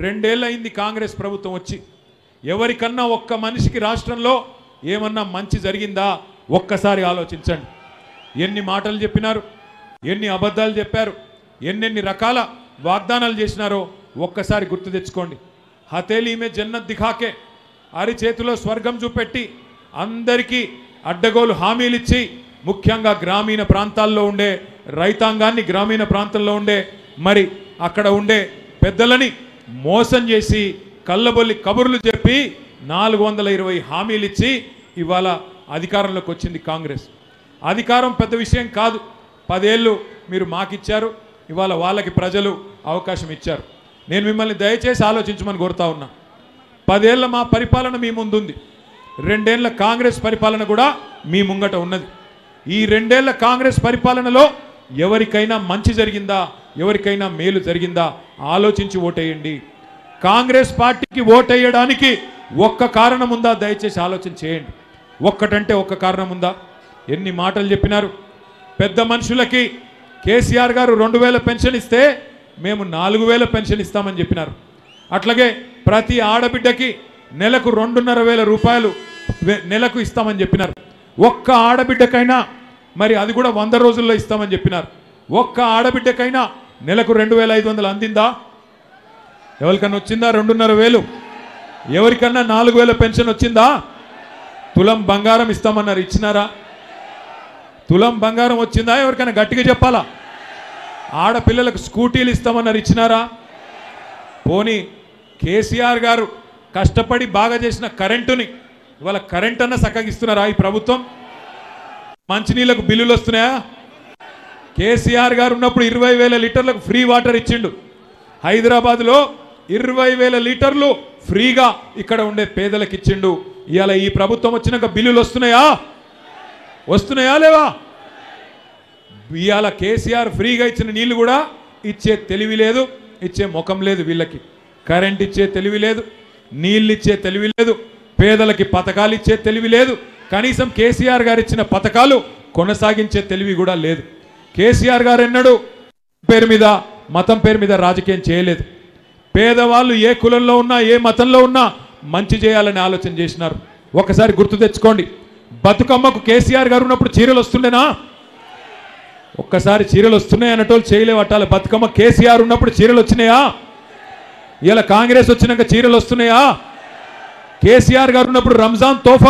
రెండేళ్లైంది కాంగ్రెస్ ప్రభుత్వం వచ్చి. ఎవరికన్నా ఒక్క మనిషికి రాష్ట్రంలో ఏమన్నా మంచి జరిగిందా ఒక్కసారి ఆలోచించండి. ఎన్ని మాటలు చెప్పినారు, ఎన్ని అబద్ధాలు చెప్పారు, ఎన్నెన్ని రకాల వాగ్దానాలు చేసినారో ఒక్కసారి గుర్తు తెచ్చుకోండి. హతేలీ మే జన్నత్ దిఖాకే, అరిచేతిలో స్వర్గం చూపెట్టి అందరికీ అడ్డగోలు హామీలు ఇచ్చి, ముఖ్యంగా గ్రామీణ ప్రాంతాల్లో ఉండే రైతాంగాన్ని, గ్రామీణ ప్రాంతంలో ఉండే మరి అక్కడ ఉండే పెద్దలని మోసం చేసి కళ్ళబొల్లి కబుర్లు చెప్పి 420 హామీలు ఇచ్చి ఇవాళ అధికారంలోకి వచ్చింది కాంగ్రెస్. అధికారం పెద్ద విషయం కాదు. 10 ఏళ్ళు మీరు మాకిచ్చారు, ఇవాళ వాళ్ళకి ప్రజలు అవకాశం ఇచ్చారు. నేను మిమ్మల్ని దయచేసి ఆలోచించమని కోరుతా ఉన్నా. 10 ఏళ్ళ మా పరిపాలన మీ ముందుంది, 2 ఏళ్ల కాంగ్రెస్ పరిపాలన కూడా మీ ముంగట ఉన్నది. ఈ 2 ఏళ్ల కాంగ్రెస్ పరిపాలనలో ఎవరికైనా మంచి జరిగిందా, ఎవరికైనా మేలు జరిగిందా ఆలోచించి ఓటేయండి. కాంగ్రెస్ పార్టీకి ఓటేయడానికి ఒక్క కారణం ఉందా దయచేసి ఆలోచన చేయండి. ఒక్కటంటే ఒక్క కారణం ఉందా? ఎన్ని మాటలు చెప్పినారు. పెద్ద మనుషులకి కేసీఆర్ గారు 2000 పెన్షన్ ఇస్తే మేము 4000 పెన్షన్ ఇస్తామని చెప్పినారు. అట్లాగే ప్రతి ఆడబిడ్డకి నెలకు 2500 రూపాయలు నెలకు ఇస్తామని చెప్పినారు. ఒక్క ఆడబిడ్డకైనా మరి అది కూడా 100 రోజుల్లో ఇస్తామని చెప్పినారు. ఒక్క ఆడబిడ్డకైనా నెలకు 2500 అందిందా? ఎవరికన్నా వచ్చిందా 2500? ఎవరికన్నా 4000 పెన్షన్ వచ్చిందా? తులం బంగారం ఇస్తామన్నారు, ఇచ్చినారా? తులం బంగారం వచ్చిందా? ఎవరికైనా గట్టిగా చెప్పాలా? ఆడపిల్లలకు స్కూటీలు ఇస్తామన్నారు, ఇచ్చినారా? పోనీ కేసీఆర్ గారు కష్టపడి బాగా చేసిన కరెంటుని ఇవాళ కరెంట్ అన్న చక్కగిస్తున్నారా ఈ ప్రభుత్వం? మంచినీళ్ళకు బిల్లులు వస్తున్నాయా? కేసీఆర్ గారు ఉన్నప్పుడు 20,000 లీటర్లకు ఫ్రీ వాటర్ ఇచ్చిండు. హైదరాబాద్లో 20,000 లీటర్లు ఫ్రీగా ఇక్కడ ఉండే పేదలకు ఇచ్చిండు. ఇవాళ ఈ ప్రభుత్వం వచ్చినాక బిల్లులు వస్తున్నాయా? వస్తున్నాయా లేవా? ఇవాళ కేసీఆర్ ఫ్రీగా ఇచ్చిన నీళ్లు కూడా ఇచ్చే తెలివి లేదు, ఇచ్చే ముఖం లేదు వీళ్ళకి. కరెంట్ ఇచ్చే తెలివి లేదు, నీళ్ళు ఇచ్చే తెలివి లేదు, పేదలకి పథకాలు ఇచ్చే తెలివి లేదు, కనీసం కేసీఆర్ గారు ఇచ్చిన పథకాలు కొనసాగించే తెలివి కూడా లేదు. కేసీఆర్ గారు ఎన్నడూ పేరు మీద, మతం పేరు మీద రాజకీయం చేయలేదు. పేదవాళ్ళు ఏ కులంలో ఉన్నా, ఏ మతంలో ఉన్నా మంచి చేయాలని ఆలోచన చేసినారు. ఒకసారి గుర్తు తెచ్చుకోండి. బతుకమ్మకు కేసీఆర్ గారు ఉన్నప్పుడు చీరలు వస్తుండేనా? ఒక్కసారి చీరలు వస్తున్నాయి అన్నటోళ్ళు చేయలేవట్టాలి. బతుకమ్మ కేసీఆర్ ఉన్నప్పుడు చీరలు వచ్చినాయా? ఇలా కాంగ్రెస్ వచ్చినాక చీరలు వస్తున్నాయా? కేసీఆర్ గారు ఉన్నప్పుడు రంజాన్ తోఫా